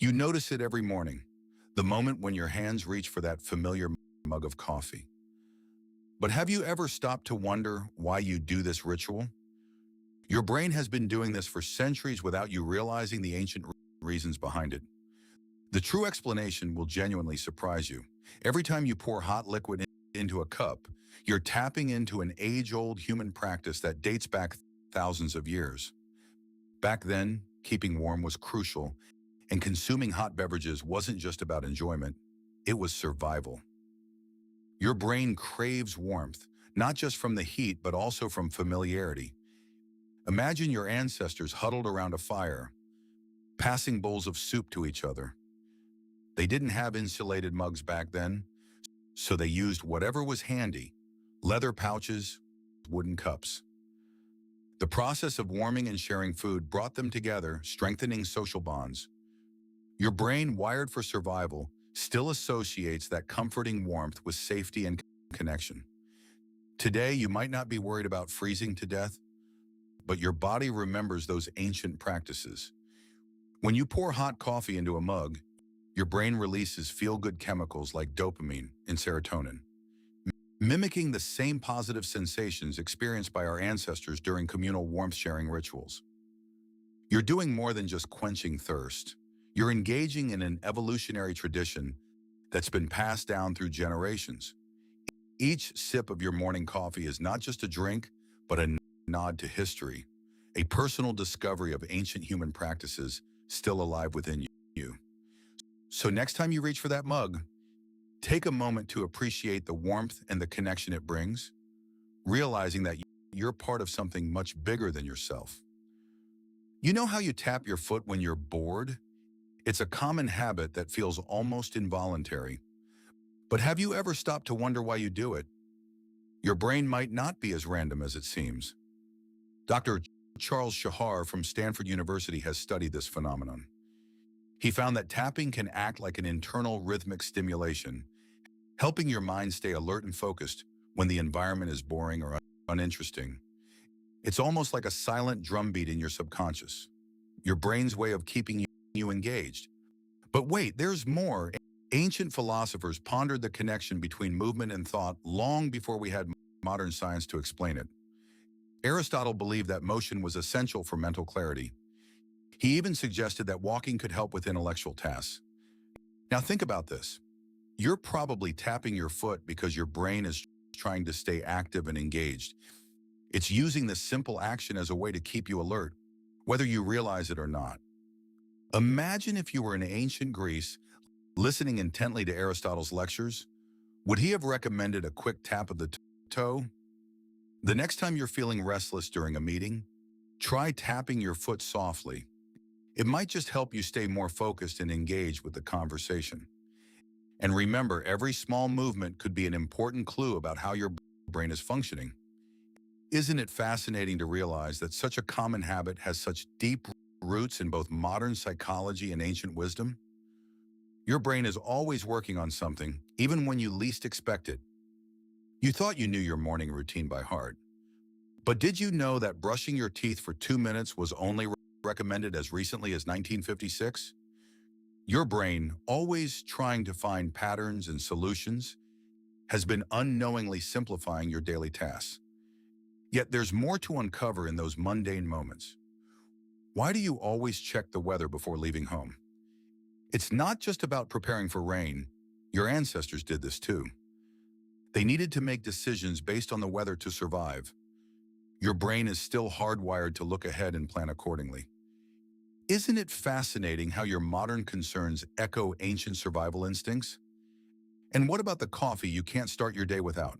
You notice it every morning, the moment when your hands reach for that familiar mug of coffee. But have you ever stopped to wonder why you do this ritual? Your brain has been doing this for centuries without you realizing the ancient reasons behind it. The true explanation will genuinely surprise you. Every time you pour hot liquid into a cup, you're tapping into an age-old human practice that dates back thousands of years. Back then, keeping warm was crucial, and consuming hot beverages wasn't just about enjoyment, it was survival. Your brain craves warmth, not just from the heat, but also from familiarity. Imagine your ancestors huddled around a fire, passing bowls of soup to each other. They didn't have insulated mugs back then, so they used whatever was handy: leather pouches, wooden cups. The process of warming and sharing food brought them together, strengthening social bonds. Your brain, wired for survival, still associates that comforting warmth with safety and connection. Today, you might not be worried about freezing to death, but your body remembers those ancient practices. When you pour hot coffee into a mug, your brain releases feel-good chemicals like dopamine and serotonin, mimicking the same positive sensations experienced by our ancestors during communal warmth-sharing rituals. You're doing more than just quenching thirst. You're engaging in an evolutionary tradition that's been passed down through generations. Each sip of your morning coffee is not just a drink, but a nod to history, a personal discovery of ancient human practices still alive within you. So next time you reach for that mug, take a moment to appreciate the warmth and the connection it brings, realizing that you're part of something much bigger than yourself. You know how you tap your foot when you're bored? It's a common habit that feels almost involuntary. But have you ever stopped to wonder why you do it? Your brain might not be as random as it seems. Dr. Charles Shahar from Stanford University has studied this phenomenon. He found that tapping can act like an internal rhythmic stimulation, helping your mind stay alert and focused when the environment is boring or uninteresting. It's almost like a silent drumbeat in your subconscious, your brain's way of keeping you engaged. But wait, there's more. Ancient philosophers pondered the connection between movement and thought long before we had modern science to explain it. Aristotle believed that motion was essential for mental clarity. He even suggested that walking could help with intellectual tasks. Now think about this. You're probably tapping your foot because your brain is trying to stay active and engaged. It's using this simple action as a way to keep you alert, whether you realize it or not. Imagine if you were in ancient Greece, listening intently to Aristotle's lectures. Would he have recommended a quick tap of the toe? The next time you're feeling restless during a meeting, try tapping your foot softly. It might just help you stay more focused and engaged with the conversation. And remember, every small movement could be an important clue about how your brain is functioning. Isn't it fascinating to realize that such a common habit has such deep roots in both modern psychology and ancient wisdom? Your brain is always working on something, even when you least expect it. You thought you knew your morning routine by heart. But did you know that brushing your teeth for 2 minutes was only recommended as recently as 1956? Your brain, always trying to find patterns and solutions, has been unknowingly simplifying your daily tasks. Yet there's more to uncover in those mundane moments. Why do you always check the weather before leaving home? It's not just about preparing for rain. Your ancestors did this too. They needed to make decisions based on the weather to survive. Your brain is still hardwired to look ahead and plan accordingly. Isn't it fascinating how your modern concerns echo ancient survival instincts? And what about the coffee you can't start your day without?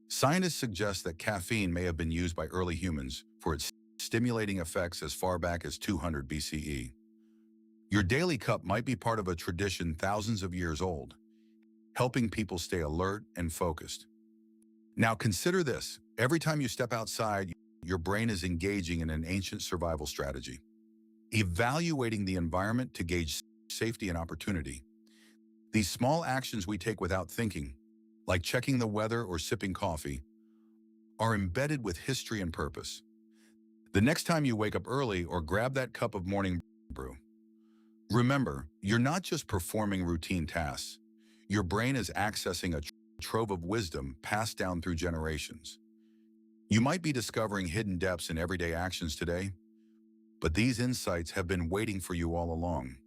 Scientists suggest that caffeine may have been used by early humans for its stimulating effects as far back as 200 BCE. Your daily cup might be part of a tradition thousands of years old, helping people stay alert and focused. Now consider this. Every time you step outside, your brain is engaging in an ancient survival strategy, evaluating the environment to gauge safety and opportunity. These small actions we take without thinking, like checking the weather or sipping coffee, are embedded with history and purpose. The next time you wake up early or grab that cup of morning brew, Remember, you're not just performing routine tasks. Your brain is accessing a trove of wisdom passed down through generations. You might be discovering hidden depths in everyday actions today, but these insights have been waiting for you all along.